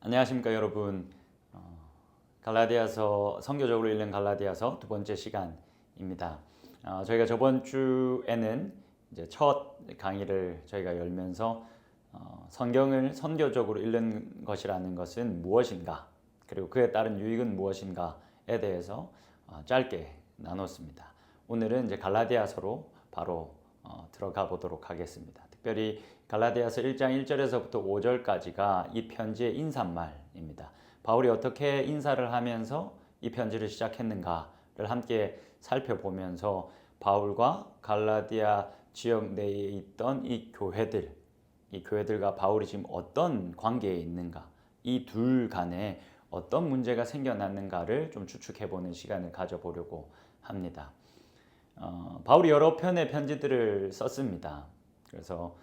안녕하십니까 여러분. 갈라디아서 선교적으로 읽는 갈라디아서 두 번째 시간입니다. 저희가 저번 주에는 이제 첫 강의를 저희가 열면서 성경을 선교적으로 읽는 것이라는 것은 무엇인가, 그리고 그에 따른 유익은 무엇인가에 대해서 짧게 나눴습니다. 오늘은 이제 갈라디아서로 바로 들어가 보도록 하겠습니다. 특별히 갈라디아서 1장 1절에서부터 5절까지가 이 편지의 인사말입니다. 바울이 어떻게 인사를 하면서 이 편지를 시작했는가를 함께 살펴보면서 바울과 갈라디아 지역 내에 있던 이 교회들과 바울이 지금 어떤 관계에 있는가, 이 둘 간에 어떤 문제가 생겨났는가를 좀 추측해보는 시간을 가져보려고 합니다. 바울이 여러 편의 편지들을 썼습니다. 그래서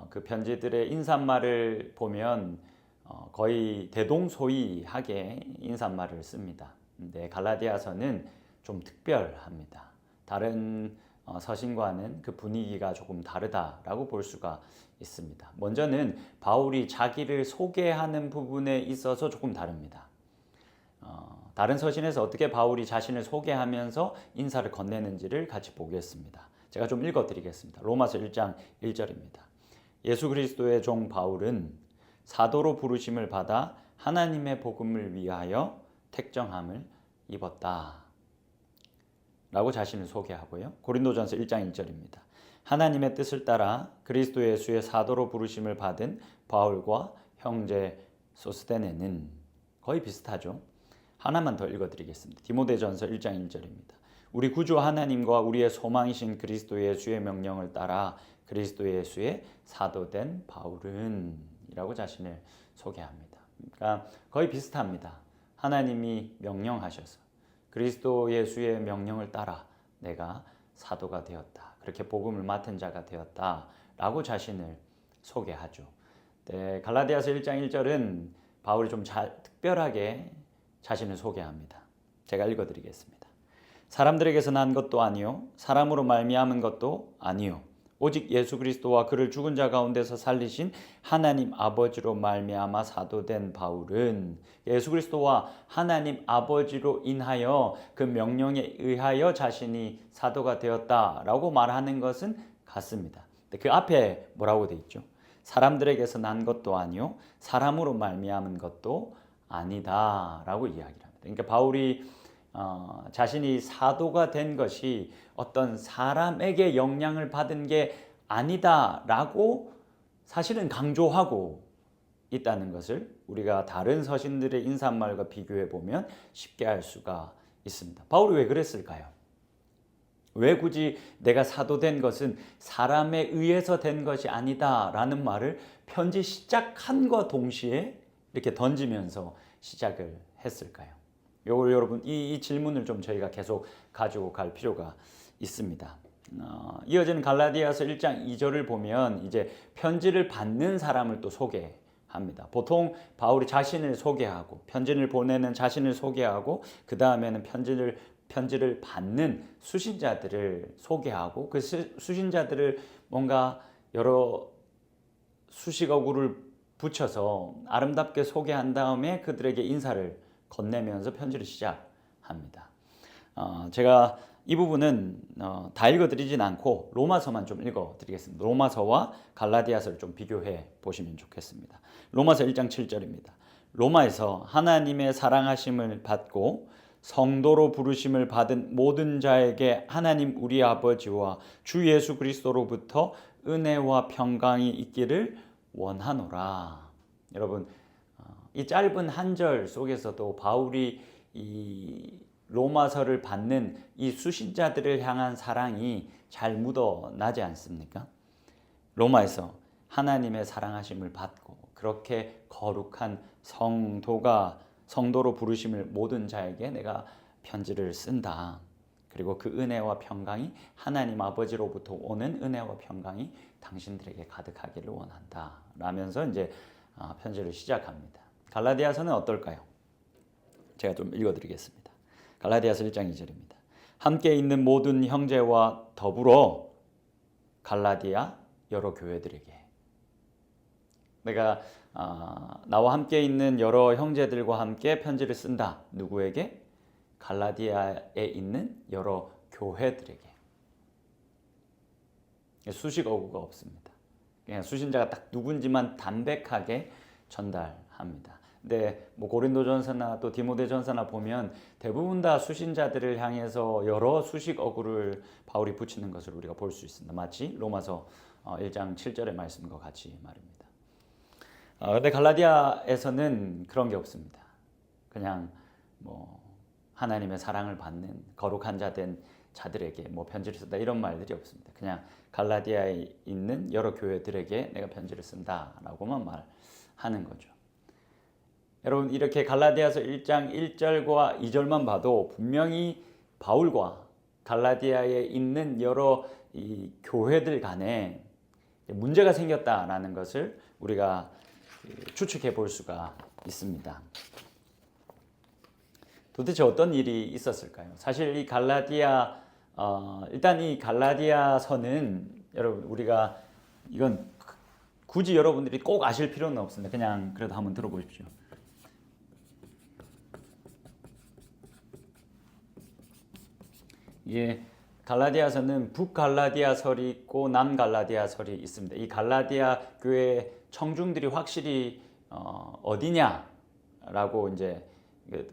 그 편지들의 인사말을 보면 거의 대동소이하게 인사말을 씁니다. 근데 갈라디아서는 좀 특별합니다. 다른 서신과는 그 분위기가 조금 다르다라고 볼 수가 있습니다. 먼저는 바울이 자기를 소개하는 부분에 있어서 조금 다릅니다. 다른 서신에서 어떻게 바울이 자신을 소개하면서 인사를 건네는지를 같이 보겠습니다. 제가 좀 읽어드리겠습니다. 로마서 1장 1절입니다. 예수 그리스도의 종 바울은 사도로 부르심을 받아 하나님의 복음을 위하여 택정함을 입었다 라고 자신을 소개하고요. 고린도전서 1장 1절입니다. 하나님의 뜻을 따라 그리스도 예수의 사도로 부르심을 받은 바울과 형제 소스데네는, 거의 비슷하죠. 하나만 더 읽어드리겠습니다. 디모데전서 1장 1절입니다. 우리 구주 하나님과 우리의 소망이신 그리스도 예수의 명령을 따라 그리스도 예수의 사도된 바울은 이라고 자신을 소개합니다. 그러니까 거의 비슷합니다. 하나님이 명령하셔서 그리스도 예수의 명령을 따라 내가 사도가 되었다, 그렇게 복음을 맡은 자가 되었다 라고 자신을 소개하죠. 네, 갈라디아서 1장 1절은 바울이 좀 특별하게 자신을 소개합니다. 제가 읽어드리겠습니다. 사람들에게서 난 것도 아니요 사람으로 말미암은 것도 아니요 오직 예수 그리스도와 그를 죽은 자 가운데서 살리신 하나님 아버지로 말미암아 사도된 바울은, 예수 그리스도와 하나님 아버지로 인하여 그 명령에 의하여 자신이 사도가 되었다라고 말하는 것은 같습니다. 그 앞에 뭐라고 돼 있죠? 사람들에게서 난 것도 아니요 사람으로 말미암은 것도 아니다라고 이야기를 합니다. 그러니까 바울이 자신이 사도가 된 것이 어떤 사람에게 영향을 받은 게 아니다라고 사실은 강조하고 있다는 것을 우리가 다른 서신들의 인사말과 비교해 보면 쉽게 알 수가 있습니다. 바울이 왜 그랬을까요? 왜 굳이 내가 사도된 것은 사람에 의해서 된 것이 아니다라는 말을 편지 시작함과 동시에 이렇게 던지면서 시작을 했을까요? 여러분 이 질문을 좀 저희가 계속 가지고 갈 필요가 있습니다. 이어지는 갈라디아서 1장 2절을 보면 이제 편지를 받는 사람을 또 소개합니다. 보통 바울이 자신을 소개하고 편지를 보내는 자신을 소개하고 그 다음에는 편지를 받는 수신자들을 소개하고 그 수신자들을 뭔가 여러 수식어구를 붙여서 아름답게 소개한 다음에 그들에게 인사를 건네면서 편지를 시작합니다. 제가 이 부분은 다 읽어드리진 않고 로마서만 좀 읽어드리겠습니다. 로마서와 갈라디아서를 좀 비교해 보시면 좋겠습니다. 로마서 1장 7절입니다. 로마에서 하나님의 사랑하심을 받고 성도로 부르심을 받은 모든 자에게 하나님 우리 아버지와 주 예수 그리스도로부터 은혜와 평강이 있기를 원하노라. 여러분, 이 짧은 한 절 속에서도 바울이 이 로마서를 받는 이 수신자들을 향한 사랑이 잘 묻어나지 않습니까? 로마에서 하나님의 사랑하심을 받고 그렇게 거룩한 성도로 부르심을 모든 자에게 내가 편지를 쓴다. 그리고 그 은혜와 평강이 하나님 아버지로부터 오는 은혜와 평강이 당신들에게 가득하기를 원한다 라면서 이제 편지를 시작합니다. 갈라디아서는 어떨까요? 제가 좀 읽어드리겠습니다. 갈라디아서 1장 2절입니다. 함께 있는 모든 형제와 더불어 갈라디아 여러 교회들에게. 내가 나와 함께 있는 여러 형제들과 함께 편지를 쓴다. 누구에게? 갈라디아에 있는 여러 교회들에게. 수식 어구가 없습니다. 그냥 수신자가 딱 누군지만 담백하게 전달합니다. 근데 뭐 고린도전서나 또 디모데전서나 보면 대부분 다 수신자들을 향해서 여러 수식 어구를 바울이 붙이는 것을 우리가 볼 수 있습니다. 마치 로마서 1장 7절의 말씀과 같이 말입니다. 근데 갈라디아에서는 그런 게 없습니다. 그냥 뭐 하나님의 사랑을 받는 거룩한 자 된 자들에게 뭐 편지를 쓴다 이런 말들이 없습니다. 그냥 갈라디아에 있는 여러 교회들에게 내가 편지를 쓴다라고만 말하는 거죠. 여러분 이렇게 갈라디아서 1장 1절과 2절만 봐도 분명히 바울과 갈라디아에 있는 여러 이 교회들 간에 문제가 생겼다라는 것을 우리가 추측해 볼 수가 있습니다. 도대체 어떤 일이 있었을까요? 사실 이 일단 이 갈라디아서는 여러분 우리가 이건 굳이 여러분들이 꼭 아실 필요는 없습니다. 그냥 그래도 한번 들어보십시오. 이게 갈라디아서는 북갈라디아설이 있고 남갈라디아설이 있습니다. 이 갈라디아 교회 청중들이 확실히 어디냐라고 이제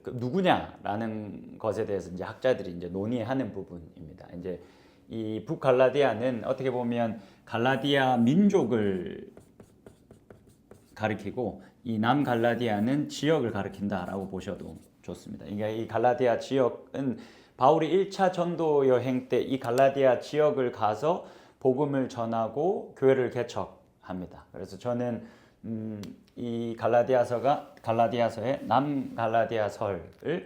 누구냐라는 것에 대해서 이제 학자들이 이제 논의하는 부분입니다. 이제 이 북갈라디아는 어떻게 보면 갈라디아 민족을 가리키고 이 남갈라디아는 지역을 가리킨다라고 보셔도 좋습니다. 그러니까 이 갈라디아 지역은 바울이 1차 전도 여행 때 이 갈라디아 지역을 가서 복음을 전하고 교회를 개척합니다. 그래서 저는 이 갈라디아서의 남갈라디아설을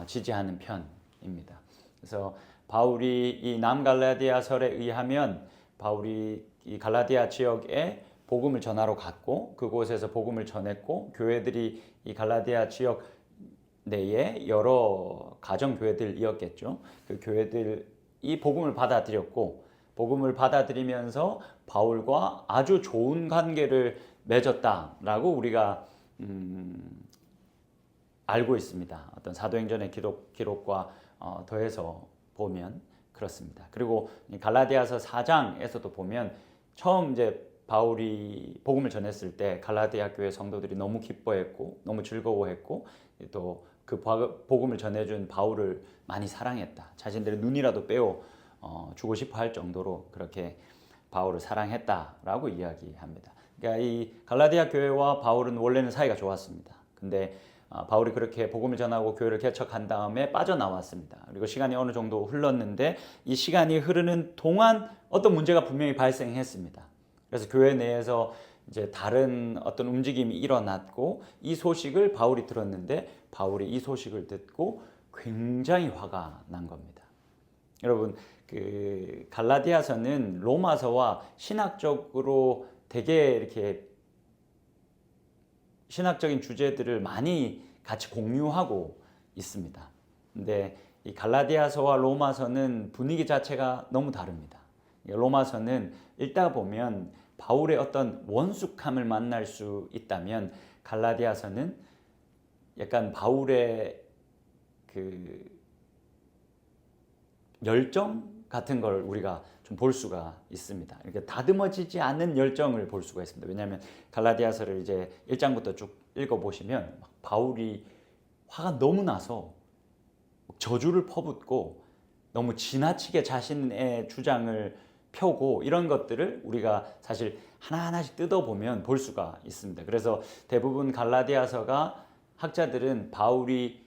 지지하는 편입니다. 그래서 바울이 이 남갈라디아설에 의하면 바울이 이 갈라디아 지역에 복음을 전하러 갔고 그곳에서 복음을 전했고 교회들이 이 갈라디아 지역 내에 여러 가정 교회들이었겠죠. 그 교회들이 복음을 받아들였고 복음을 받아들이면서 바울과 아주 좋은 관계를 맺었다라고 우리가 알고 있습니다. 어떤 사도행전의 기록과 더해서 보면 그렇습니다. 그리고 갈라디아서 4장에서도 보면 처음 이제 바울이 복음을 전했을 때 갈라디아 교회 성도들이 너무 기뻐했고 너무 즐거워했고 또 그 복음을 전해준 바울을 많이 사랑했다. 자신들의 눈이라도 빼어 주고 싶어 할 정도로 그렇게 바울을 사랑했다라고 이야기합니다. 그러니까 이 갈라디아 교회와 바울은 원래는 사이가 좋았습니다. 근데 바울이 그렇게 복음을 전하고 교회를 개척한 다음에 빠져나왔습니다. 그리고 시간이 어느 정도 흘렀는데 이 시간이 흐르는 동안 어떤 문제가 분명히 발생했습니다. 그래서 교회 내에서 이제 다른 어떤 움직임이 일어났고 이 소식을 바울이 들었는데 바울이 이 소식을 듣고 굉장히 화가 난 겁니다. 여러분 그 갈라디아서는 로마서와 신학적으로 되게 이렇게 신학적인 주제들을 많이 같이 공유하고 있습니다. 근데 이 갈라디아서와 로마서는 분위기 자체가 너무 다릅니다. 로마서는 읽다 보면 바울의 어떤 원숙함을 만날 수 있다면 갈라디아서는 약간 바울의 그 열정 같은 걸 우리가 좀 볼 수가 있습니다. 이렇게 다듬어지지 않은 열정을 볼 수가 있습니다. 왜냐하면 갈라디아서를 이제 1장부터 쭉 읽어보시면 바울이 화가 너무 나서 저주를 퍼붓고 너무 지나치게 자신의 주장을 펴고 이런 것들을 우리가 사실 하나하나씩 뜯어보면 볼 수가 있습니다. 그래서 대부분 갈라디아서가 학자들은 바울의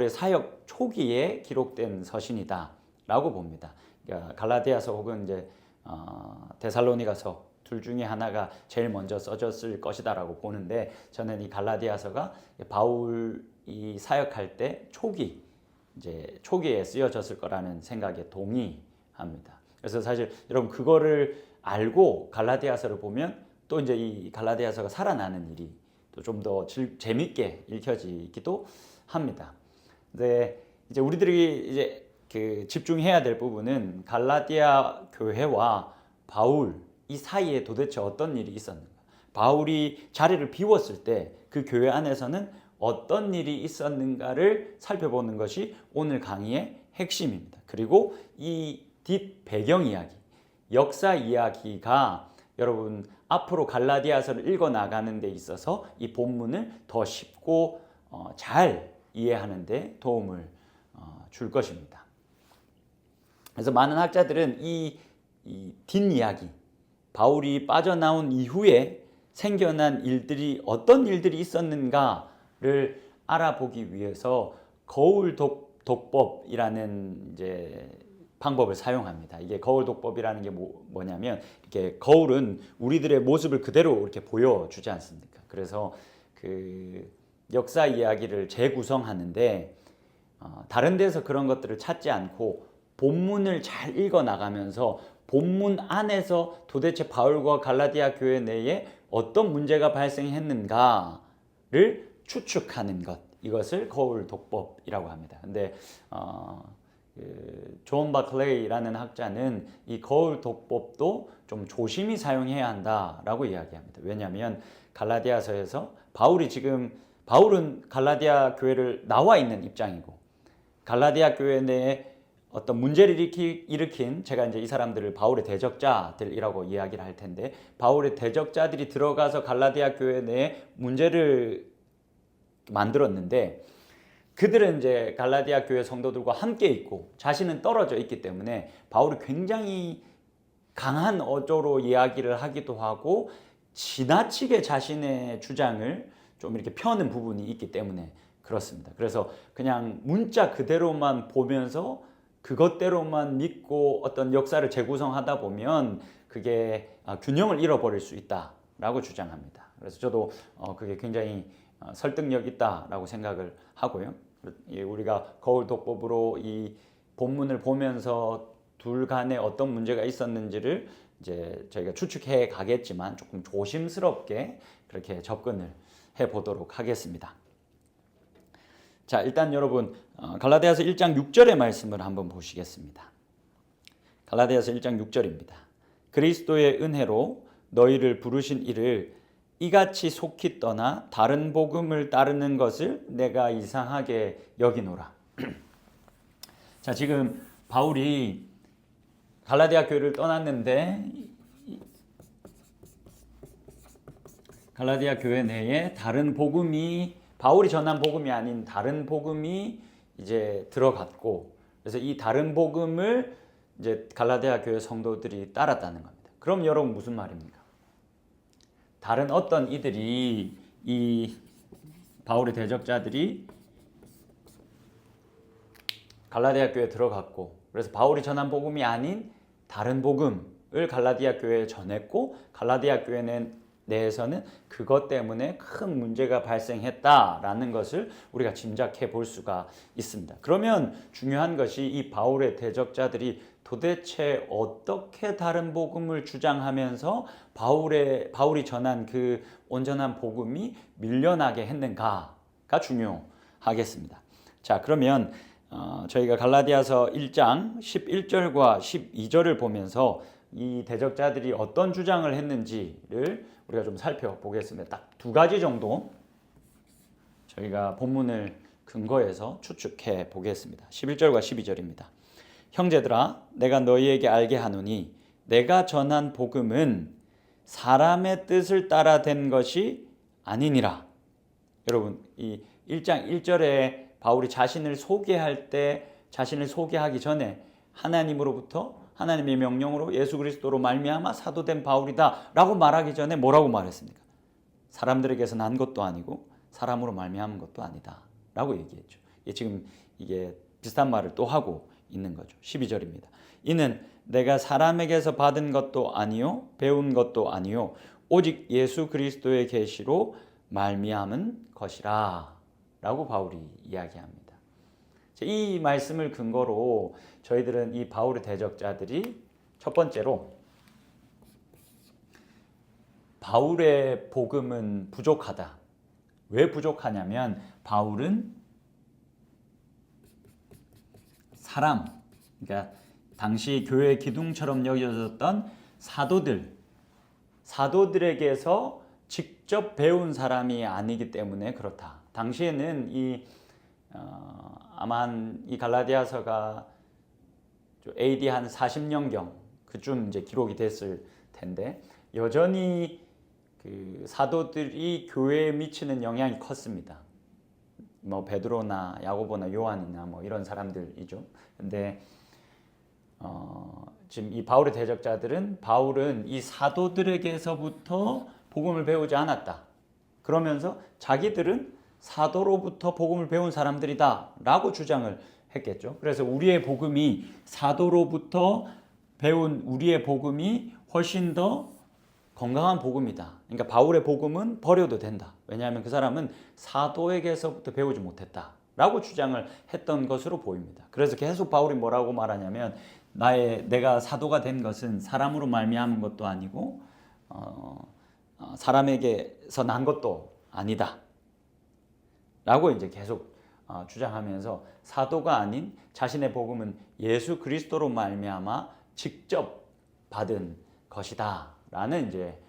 사역 초기에 기록된 서신이다 라고 봅니다. 그러니까 갈라디아서 혹은 이제 데살로니가서 둘 중에 하나가 제일 먼저 써졌을 것이다라고 보는데 저는 이 갈라디아서가 바울이 사역할 때 초기에 쓰여졌을 거라는 생각에 동의합니다. 그래서 사실 여러분 그거를 알고 갈라디아서를 보면 또 이제 이 갈라디아서가 살아나는 일이 또 좀 더 재밌게 읽혀지기도 합니다. 근데 이제 우리들이 이제 그 집중해야 될 부분은 갈라디아 교회와 바울 이 사이에 도대체 어떤 일이 있었는가? 바울이 자리를 비웠을 때 그 교회 안에서는 어떤 일이 있었는가를 살펴보는 것이 오늘 강의의 핵심입니다. 그리고 이 뒷 배경 이야기, 역사 이야기가 여러분 앞으로 갈라디아서를 읽어 나가는 데 있어서 이 본문을 더 쉽고 잘 이해하는 데 도움을 줄 것입니다. 그래서 많은 학자들은 이 뒷이야기, 바울이 빠져나온 이후에 생겨난 일들이 어떤 일들이 있었는가를 알아보기 위해서 거울 독법이라는 이제 방법을 사용합니다. 이게 거울 독법이라는 게 뭐냐면 이렇게 거울은 우리들의 모습을 그대로 이렇게 보여주지 않습니까? 그래서 그 역사 이야기를 재구성하는데 다른 데서 그런 것들을 찾지 않고 본문을 잘 읽어 나가면서 본문 안에서 도대체 바울과 갈라디아 교회 내에 어떤 문제가 발생했는가를 추측하는 것, 이것을 거울 독법이라고 합니다. 근데 존 바클레이라는 학자는 이 거울 독법도 좀 조심히 사용해야 한다라고 이야기합니다. 왜냐하면 갈라디아서에서 바울은 갈라디아 교회를 나와 있는 입장이고 갈라디아 교회 내에 어떤 문제를 일으킨 제가 이제 이 사람들을 바울의 대적자들이라고 이야기를 할 텐데 바울의 대적자들이 들어가서 갈라디아 교회 내에 문제를 만들었는데 그들은 이제 갈라디아 교회 성도들과 함께 있고 자신은 떨어져 있기 때문에 바울이 굉장히 강한 어조로 이야기를 하기도 하고 지나치게 자신의 주장을 좀 이렇게 펴는 부분이 있기 때문에 그렇습니다. 그래서 그냥 문자 그대로만 보면서 그것대로만 믿고 어떤 역사를 재구성하다 보면 그게 균형을 잃어버릴 수 있다라고 주장합니다. 그래서 저도 그게 굉장히 설득력 있다라고 생각을 하고요. 우리가 거울 독법으로 이 본문을 보면서 둘 간에 어떤 문제가 있었는지를 이제 저희가 추측해 가겠지만 조금 조심스럽게 그렇게 접근을 해 보도록 하겠습니다. 자, 일단 여러분 갈라디아서 1장 6절의 말씀을 한번 보시겠습니다. 갈라디아서 1장 6절입니다. 그리스도의 은혜로 너희를 부르신 이를 이같이 속히 떠나 다른 복음을 따르는 것을 내가 이상하게 여기노라. 자, 지금 바울이 갈라디아 교회를 떠났는데 갈라디아 교회 내에 다른 복음이 바울이 전한 복음이 아닌 다른 복음이 이제 들어갔고 그래서 이 다른 복음을 이제 갈라디아 교회 성도들이 따랐다는 겁니다. 그럼 여러분 무슨 말입니까? 다른 어떤 이들이 이 바울의 대적자들이 갈라디아 교회에 들어갔고 그래서 바울이 전한 복음이 아닌 다른 복음을 갈라디아 교회에 전했고 갈라디아 교회 내에서는 그것 때문에 큰 문제가 발생했다라는 것을 우리가 짐작해 볼 수가 있습니다. 그러면 중요한 것이 이 바울의 대적자들이 도대체 어떻게 다른 복음을 주장하면서 바울이 전한 그 온전한 복음이 밀려나게 했는가가 중요하겠습니다. 자, 그러면 저희가 갈라디아서 1장 11절과 12절을 보면서 이 대적자들이 어떤 주장을 했는지를 우리가 좀 살펴보겠습니다. 딱 두 가지 정도 저희가 본문을 근거해서 추측해 보겠습니다. 11절과 12절입니다. 형제들아, 내가 너희에게 알게 하노니 내가 전한 복음은 사람의 뜻을 따라 된 것이 아니니라. 여러분, 이 1장 1절에 바울이 자신을 소개하기 전에 하나님으로부터 하나님의 명령으로 예수 그리스도로 말미암아 사도된 바울이다 라고 말하기 전에 뭐라고 말했습니까? 사람들에게서 난 것도 아니고 사람으로 말미암은 것도 아니다 라고 얘기했죠. 지금 이게 비슷한 말을 또 하고 있는 거죠. 12절입니다. 이는 내가 사람에게서 받은 것도 아니요 배운 것도 아니요 오직 예수 그리스도의 계시로 말미암은 것이라 라고 바울이 이야기합니다. 이 말씀을 근거로 저희들은 이 바울의 대적자들이 첫 번째로 바울의 복음은 부족하다. 왜 부족하냐면 바울은 사람, 그러니까 당시 교회의 기둥처럼 여겨졌던 사도들에게서 직접 배운 사람이 아니기 때문에 그렇다. 당시에는 아마 이 갈라디아서가 AD 한 40년경 그쯤 이제 기록이 됐을 텐데 여전히 그 사도들이 교회에 미치는 영향이 컸습니다. 뭐 베드로나 야고보나 요한이나 뭐 이런 사람들이죠. 근데 지금 이 바울의 대적자들은 바울은 이 사도들에게서부터 복음을 배우지 않았다. 그러면서 자기들은 사도로부터 복음을 배운 사람들이다 라고 주장을 했겠죠. 그래서 우리의 복음이 사도로부터 배운 우리의 복음이 훨씬 더 건강한 복음이다. 그러니까 바울의 복음은 버려도 된다. 왜냐하면 그 사람은 사도에게서부터 배우지 못했다 라고 주장을 했던 것으로 보입니다. 그래서 계속 바울이 뭐라고 말하냐면 내가 사도가 된 것은 사람으로 말미암은 것도 아니고 사람에게서 난 것도 아니다 라고 이제 계속 주장하면서 사도가 아닌 자신의 복음은 예수 그리스도로 말미암아 직접 받은 것이다 라는 이제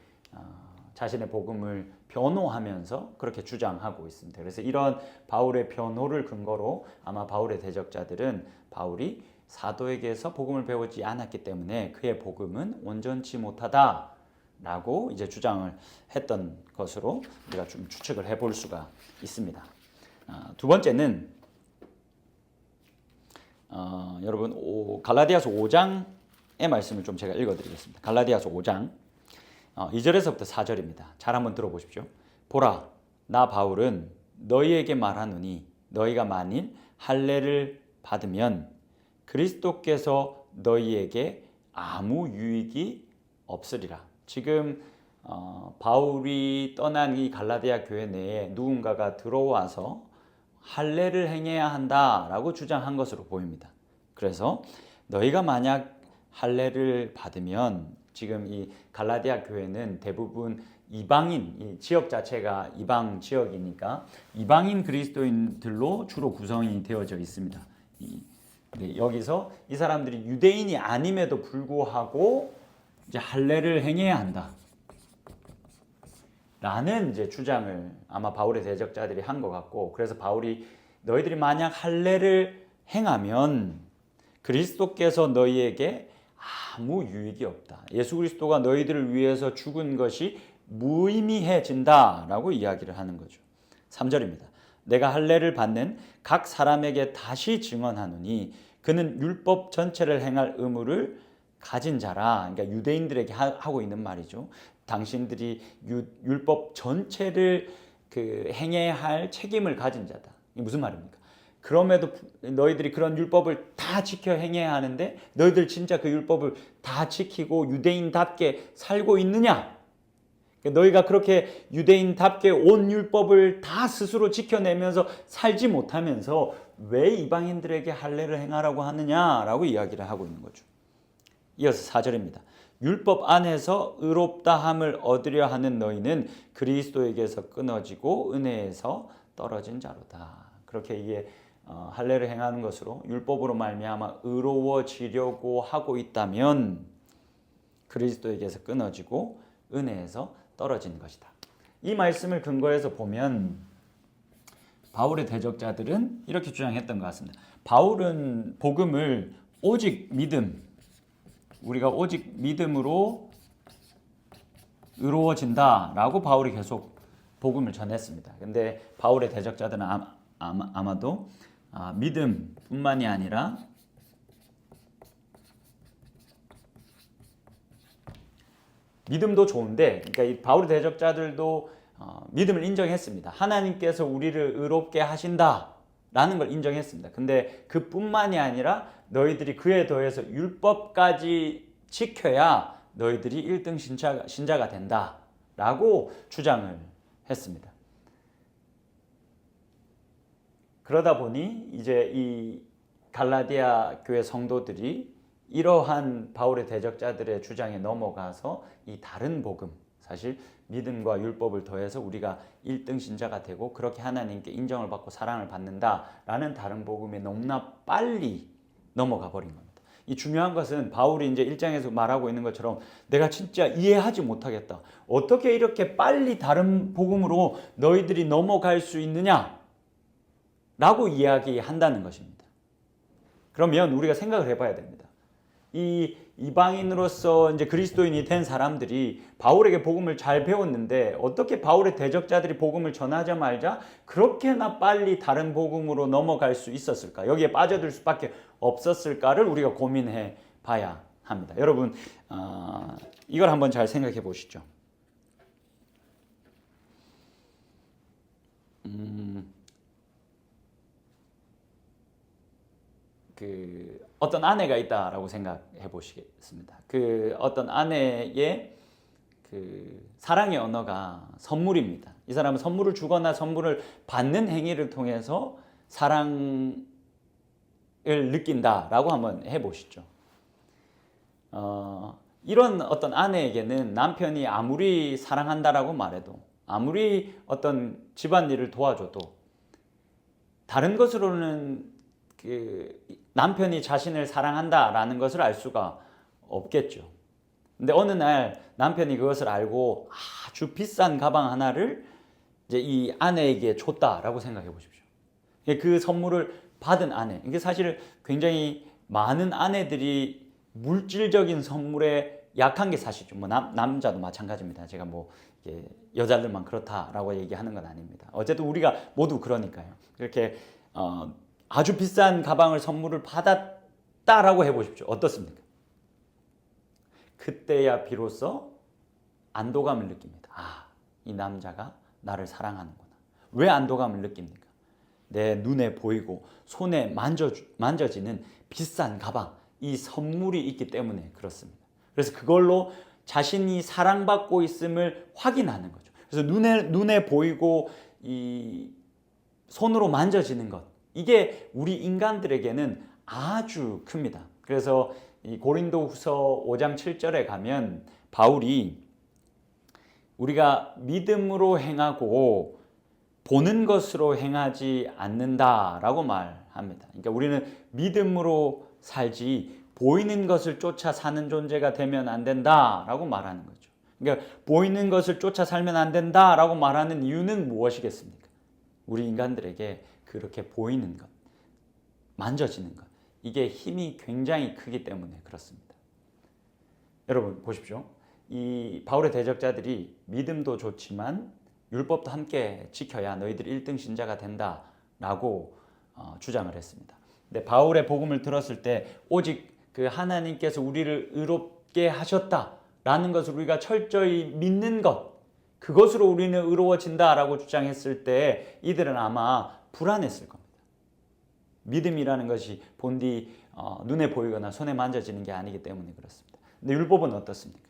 자신의 복음을 변호하면서 그렇게 주장하고 있습니다. 그래서 이런 바울의 변호를 근거로 아마 바울의 대적자들은 바울이 사도에게서 복음을 배우지 않았기 때문에 그의 복음은 온전치 못하다 라고 이제 주장을 했던 것으로 우리가 좀 추측을 해볼 수가 있습니다. 두 번째는 여러분 갈라디아서 5장의 말씀을 좀 제가 읽어드리겠습니다. 갈라디아서 5장 2절에서부터 4절입니다. 잘 한번 들어보십시오. 보라, 나 바울은 너희에게 말하노니 너희가 만일 할례를 받으면 그리스도께서 너희에게 아무 유익이 없으리라. 지금 바울이 떠난 이 갈라디아 교회 내에 누군가가 들어와서 할례를 행해야 한다라고 주장한 것으로 보입니다. 그래서 너희가 만약 할례를 받으면 지금 이 갈라디아 교회는 대부분 이방인, 이 지역 자체가 이방 지역이니까 이방인 그리스도인들로 주로 구성이 되어져 있습니다. 여기서 이 사람들이 유대인이 아님에도 불구하고 이제 할례를 행해야 한다 라는 이제 주장을 아마 바울의 대적자들이 한 것 같고, 그래서 바울이 너희들이 만약 할례를 행하면 그리스도께서 너희에게 아무 유익이 없다. 예수 그리스도가 너희들을 위해서 죽은 것이 무의미해진다 라고 이야기를 하는 거죠. 3절입니다. 내가 할례를 받는 각 사람에게 다시 증언하노니 그는 율법 전체를 행할 의무를 가진 자라. 그러니까 유대인들에게 하고 있는 말이죠. 당신들이 율법 전체를 행해야 할 책임을 가진 자다. 이게 무슨 말입니까? 그럼에도 너희들이 그런 율법을 다 지켜 행해야 하는데 너희들 진짜 그 율법을 다 지키고 유대인답게 살고 있느냐? 너희가 그렇게 유대인답게 온 율법을 다 스스로 지켜내면서 살지 못하면서 왜 이방인들에게 할례를 행하라고 하느냐라고 이야기를 하고 있는 거죠. 이어서 4절입니다. 율법 안에서 의롭다함을 얻으려 하는 너희는 그리스도에게서 끊어지고 은혜에서 떨어진 자로다. 그렇게 이게 할례를 행하는 것으로 율법으로 말미암아 의로워지려고 하고 있다면 그리스도에게서 끊어지고 은혜에서 떨어진 것이다. 이 말씀을 근거해서 보면 바울의 대적자들은 이렇게 주장했던 것 같습니다. 바울은 복음을 오직 믿음, 우리가 오직 믿음으로 의로워진다라고 바울이 계속 복음을 전했습니다. 근데 바울의 대적자들은 아마도 믿음뿐만이 아니라 믿음도 좋은데, 그러니까 이 바울의 대적자들도 믿음을 인정했습니다. 하나님께서 우리를 의롭게 하신다라는 걸 인정했습니다. 근데 그뿐만이 아니라 너희들이 그에 더해서 율법까지 지켜야 너희들이 1등 신자가 된다라고 주장을 했습니다. 그러다 보니 이제 이 갈라디아 교회 성도들이 이러한 바울의 대적자들의 주장에 넘어가서 이 다른 복음, 사실 믿음과 율법을 더해서 우리가 1등 신자가 되고 그렇게 하나님께 인정을 받고 사랑을 받는다라는 다른 복음에 너무나 빨리 넘어가 버린 겁니다. 이 중요한 것은 바울이 이제 1장에서 말하고 있는 것처럼 내가 진짜 이해하지 못하겠다. 어떻게 이렇게 빨리 다른 복음으로 너희들이 넘어갈 수 있느냐? 라고 이야기한다는 것입니다. 그러면 우리가 생각을 해봐야 됩니다. 이 이방인으로서 이제 그리스도인이 된 사람들이 바울에게 복음을 잘 배웠는데 어떻게 바울의 대적자들이 복음을 전하자마자 그렇게나 빨리 다른 복음으로 넘어갈 수 있었을까? 여기에 빠져들 수밖에 없었을까를 우리가 고민해 봐야 합니다. 여러분, 이걸 한번 잘 생각해 보시죠. 어떤 아내가 있다라고 생각해 보시겠습니다. 어떤 아내의 사랑의 언어가 선물입니다. 이 사람은 선물을 주거나 선물을 받는 행위를 통해서 사랑을 느낀다라고 한번 해보시죠. 이런 어떤 아내에게는 남편이 아무리 사랑한다라고 말해도, 아무리 어떤 집안일을 도와줘도 다른 것으로는 남편이 자신을 사랑한다라는 것을 알 수가 없겠죠. 근데 어느 날 남편이 그것을 알고 아주 비싼 가방 하나를 이제 이 아내에게 줬다라고 생각해 보십시오. 그 선물을 받은 아내, 이게 사실 굉장히 많은 아내들이 물질적인 선물에 약한 게 사실이죠. 뭐 남자도 마찬가지입니다. 제가 뭐 여자들만 그렇다라고 얘기하는 건 아닙니다. 어쨌든 우리가 모두 그러니까요. 이렇게 아주 비싼 가방을 선물을 받았다라고 해보십시오. 어떻습니까? 그때야 비로소 안도감을 느낍니다. 이 남자가 나를 사랑하는구나. 왜 안도감을 느낍니까? 내 눈에 보이고 손에 만져지는 비싼 가방, 이 선물이 있기 때문에 그렇습니다. 그래서 그걸로 자신이 사랑받고 있음을 확인하는 거죠. 그래서 눈에 보이고 이 손으로 만져지는 것, 이게 우리 인간들에게는 아주 큽니다. 그래서 이 고린도후서 5장 7절에 가면 바울이 우리가 믿음으로 행하고 보는 것으로 행하지 않는다라고 말합니다. 그러니까 우리는 믿음으로 살지 보이는 것을 쫓아 사는 존재가 되면 안 된다라고 말하는 거죠. 그러니까 보이는 것을 쫓아 살면 안 된다라고 말하는 이유는 무엇이겠습니까? 우리 인간들에게 그렇게 보이는 것, 만져지는 것, 이게 힘이 굉장히 크기 때문에 그렇습니다. 여러분 보십시오. 이 바울의 대적자들이 믿음도 좋지만 율법도 함께 지켜야 너희들이 1등 신자가 된다라고 주장을 했습니다. 근데 바울의 복음을 들었을 때 오직 그 하나님께서 우리를 의롭게 하셨다라는 것을 우리가 철저히 믿는 것, 그것으로 우리는 의로워진다라고 주장했을 때 이들은 아마 불안했을 겁니다. 믿음이라는 것이 본디 눈에 보이거나 손에 만져지는 게 아니기 때문에 그렇습니다. 근데 율법은 어떻습니까?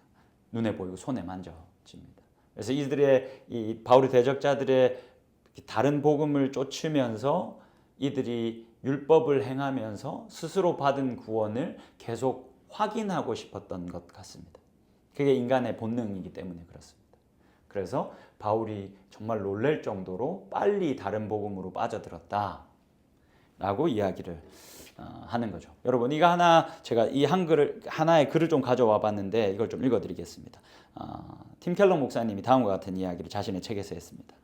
눈에 보이고 손에 만져집니다. 그래서 이 바울의 대적자들의 다른 복음을 쫓으면서 이들이 율법을 행하면서 스스로 받은 구원을 계속 확인하고 싶었던 것 같습니다. 그게 인간의 본능이기 때문에 그렇습니다. 그래서 바울이 정말 놀랄 정도로 빨리 다른 복음으로 빠져들었다 라고 이야기를 하는 거죠. 여러분, 이거 제가 이 하나의 글을 좀 가져와 봤는데 이걸 좀 읽어드리겠습니다. 팀 켈러 목사님이 다음과 같은 이야기를 자신의 책에서 했습니다.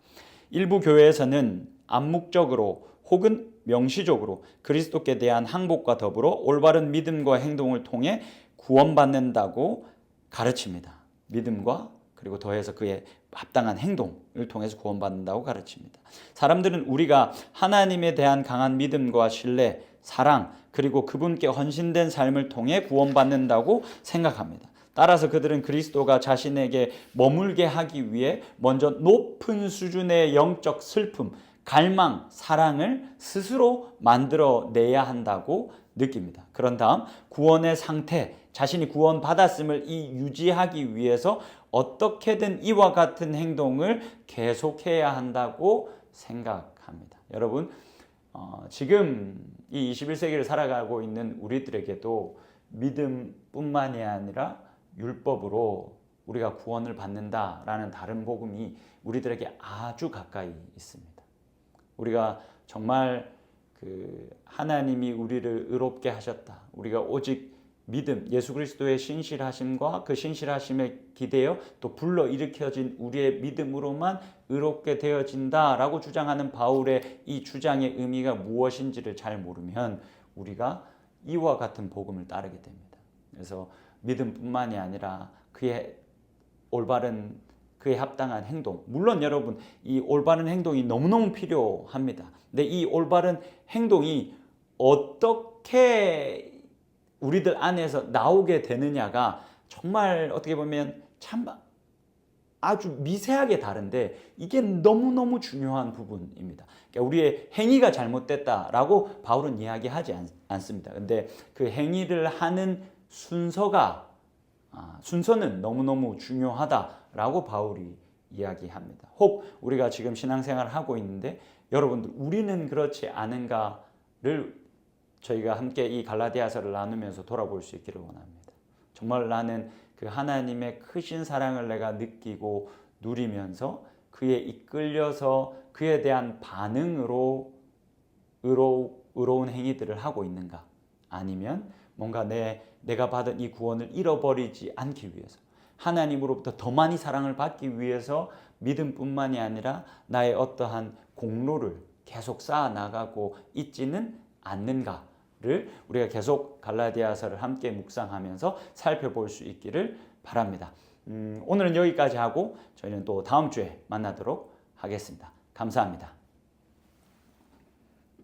일부 교회에서는 암묵적으로 혹은 명시적으로 그리스도께 대한 항복과 더불어 올바른 믿음과 행동을 통해 구원받는다고 가르칩니다. 믿음과 그리고 더해서 그의 합당한 행동을 통해서 구원받는다고 가르칩니다. 사람들은 우리가 하나님에 대한 강한 믿음과 신뢰, 사랑, 그리고 그분께 헌신된 삶을 통해 구원받는다고 생각합니다. 따라서 그들은 그리스도가 자신에게 머물게 하기 위해 먼저 높은 수준의 영적 슬픔, 갈망, 사랑을 스스로 만들어내야 한다고 느낍니다. 그런 다음 구원의 상태, 자신이 구원받았음을 유지하기 위해서 어떻게든 이와 같은 행동을 계속해야 한다고 생각합니다. 여러분, 지금 이 21세기를 살아가고 있는 우리들에게도 믿음뿐만이 아니라 율법으로 우리가 구원을 받는다라는 다른 복음이 우리들에게 아주 가까이 있습니다. 우리가 정말 하나님이 우리를 의롭게 하셨다. 우리가 오직 믿음, 예수 그리스도의 신실하심과 그 신실하심에 기대어 또 불러 일으켜진 우리의 믿음으로만 의롭게 되어진다라고 주장하는 바울의 이 주장의 의미가 무엇인지를 잘 모르면 우리가 이와 같은 복음을 따르게 됩니다. 그래서 믿음뿐만이 아니라 그의 올바른 그에 합당한 행동. 물론 여러분 이 올바른 행동이 너무너무 필요합니다. 근데 이 올바른 행동이 어떻게 우리들 안에서 나오게 되느냐가 정말 어떻게 보면 참 아주 미세하게 다른데 이게 너무너무 중요한 부분입니다. 그러니까 우리의 행위가 잘못됐다라고 바울은 이야기하지 않습니다. 근데 그 행위를 하는 순서는 너무너무 중요하다라고 바울이 이야기합니다. 혹 우리가 지금 신앙생활을 하고 있는데 여러분들 우리는 그렇지 않은가를 저희가 함께 이 갈라디아서를 나누면서 돌아볼 수 있기를 원합니다. 정말 나는 그 하나님의 크신 사랑을 내가 느끼고 누리면서 그에 이끌려서 그에 대한 반응으로 의로운 행위들을 하고 있는가? 아니면 뭔가 내가 받은 이 구원을 잃어버리지 않기 위해서 하나님으로부터 더 많이 사랑을 받기 위해서 믿음뿐만이 아니라 나의 어떠한 공로를 계속 쌓아 나가고 있지는 않는가를 우리가 계속 갈라디아서를 함께 묵상하면서 살펴볼 수 있기를 바랍니다. 오늘은 여기까지 하고 저희는 또 다음 주에 만나도록 하겠습니다. 감사합니다.